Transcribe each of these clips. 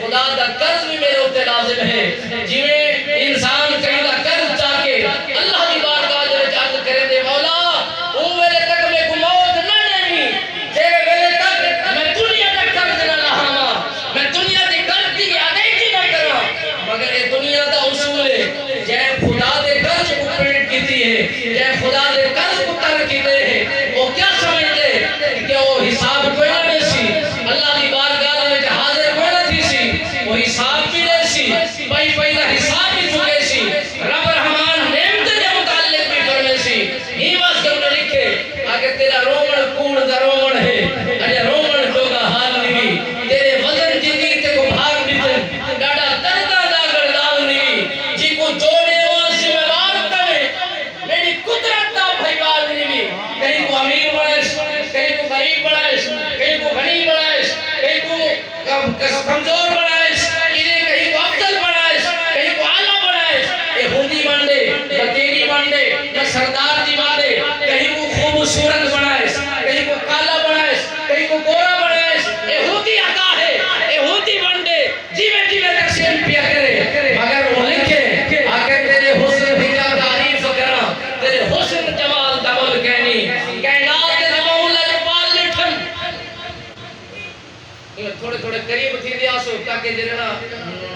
خدا دا قرض بھی میرے اوتے لازم ہے جویں انسان کہیں دا قرض چاہ کے اللہ دی بارگاہ دے وچ عرض کرے دے مولا او ویلے تک میں کو موت نہ دینی جے ویلے تک میں دنیا دا قرض نہ لہاواں میں دنیا دی قرض دی ادائیگی نہ کراں مگر اے دنیا دا اصول ہے جے خدا دے قرض کو پیٹ کیتی ہے جے خدا دے قرض کو ترک کیتے ہیں وہ کیا سمجھتے کہ وہ حساب کوئی نہ دے سی اللہ دی بارگاہ میں حاضر کوئی نہ تھی سی وہ حساب بھی دے سی بھائی پہلا حساب بھی چکے سی رب رحمان نعمت دے متعلق بھی فرمے سی ہی واسطے انہوں نے لکھے اگر تیرا رومن کوڑ دا رومن ہے اجے رومن جو کا حال نہیں تیرے وزن جتنی تے کو بھاگ دیتے ڈاڑا دردہ دا گرداو نہیں جی کو جوڑے واسے میں بارتا ہے میری قدرت دا بھائیوال نہیں کہیں کو امیر بڑھائش کہیں کو غریب بڑھائش کہیں کو غنی بڑھائش کہیں کو کمزور بڑھائش کہیں کو افضل بڑھائش کہیں کو اعلیٰ بڑھائش اے ہندی بندے یا تیری بندے یا سردار دی بندے کہیں کو خوبصورت بڑھائش کہیں کو کالا بڑھائش کہیں کو گورا بڑھائش اے ہندی عطا ہے اے ہندی بندے جیوے جیوے تقسیم پیا کرے مگر وہ لکھے آکے تیرے حسن بھی جا تعریف کرا تیرے حسن جمال دمل کہنی کائنات کے مولا جبال لٹھن تھوڑے تھوڑے قریب تھی دیا سو تاکہ جنہاں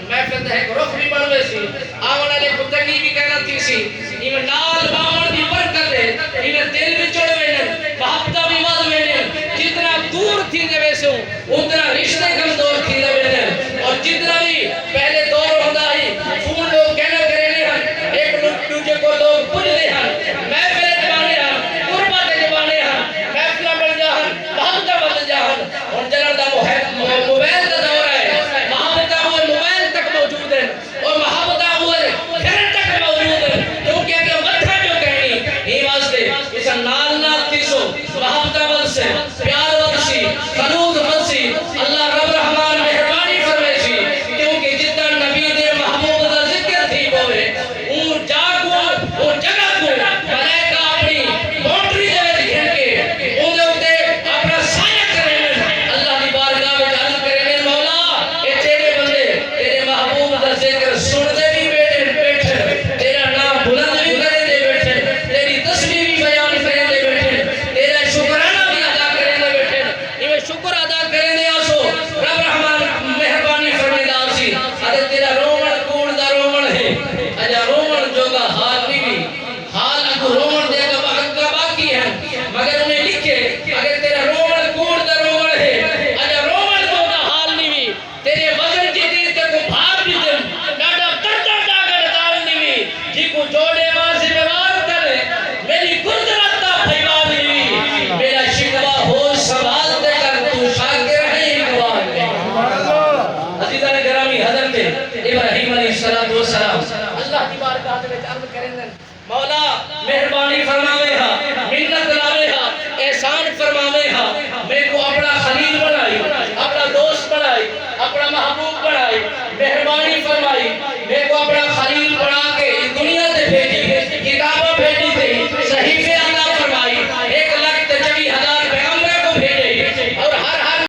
محفل ہے رخ بھی بڑھ سی آوڑا لے کتنی بھی کہنا تھی سی ایمیں نال باور بھی برکت ہے ایمیں دل بھی چڑھ وینے محبتہ بھی وز وینے جتنا دور تھی دے ویسے اتنا رشتے کمزور تھی دے وینے اور جتنا بھی پہلے دور ہوتا ہی فون لوگ کہنا کرنے ہیں ایک لوگ دوجے کو لوگ پوچھ دے ہیں محفل جبانے ہیں قربت جبانے ہیں محفلہ بڑھ جاہن محبتہ بڑھ جاہن اور جنر دا موبائل دا دور ہے محبتہ ہوئے موبائل تک موجود ہے اور محبتہ ہوئے گھر تک موجود ہے کیونکہ اگر مدھا جو کہنی ہی واسطے اسا نال نال تیسو محبتہ بل سے پیار بل سی خلوص بل سی اللہ رب رحمان مہربانی فرمے سی کیونکہ جتنا نبی دے محبوب دا ذکر تھی ہوئے اون جاگو اون جگہ کو ملائکہ اپنی بونٹری دے وچ گھن کے اون دے ہوتے اپنا سایہ کریں اللہ دی بارگاہ میں عرض کریں مولا اے تیرے بندے تیرے محبوب دا ذکر سن دے بھی بیٹھے تیرا نام بلند بھی کرے دے بیٹھے تیری تسبیح بھی بیان کرے دے بیٹھے تیرا شکرانہ بھی ادا کرے دے بیٹھے یہ شکر ادا کرے دے آسو رب رحمان مہربانی فرمائے دا آسی ادھے تیرا رومن کوڑ دا رومن ہے اجا رومن جو کا حال نہیں بھی حال اگو رومن دے گا باقی ہے مگر انہیں لکھے اگر تیرا رومن کوڑ دا رومن ہے اجا رومن جو کا حال نہیں بھی تیرے وزن جیتی تے کو بھاگ بھی دن ڈاڑا دردہ دا گرداو نہیں بھی جی کو جوڑے واسے بیوار کرے میری قدرت دا بھائیوال نہیں بھی میرا شکوہ ہو سوال دے کر تو شاکر ہے اقبال میں عزیزان گرامی حضرت ابراہیم علیہ السلام اللہ دی بارگاہ میں عرض کریں مولا مہربانی فرما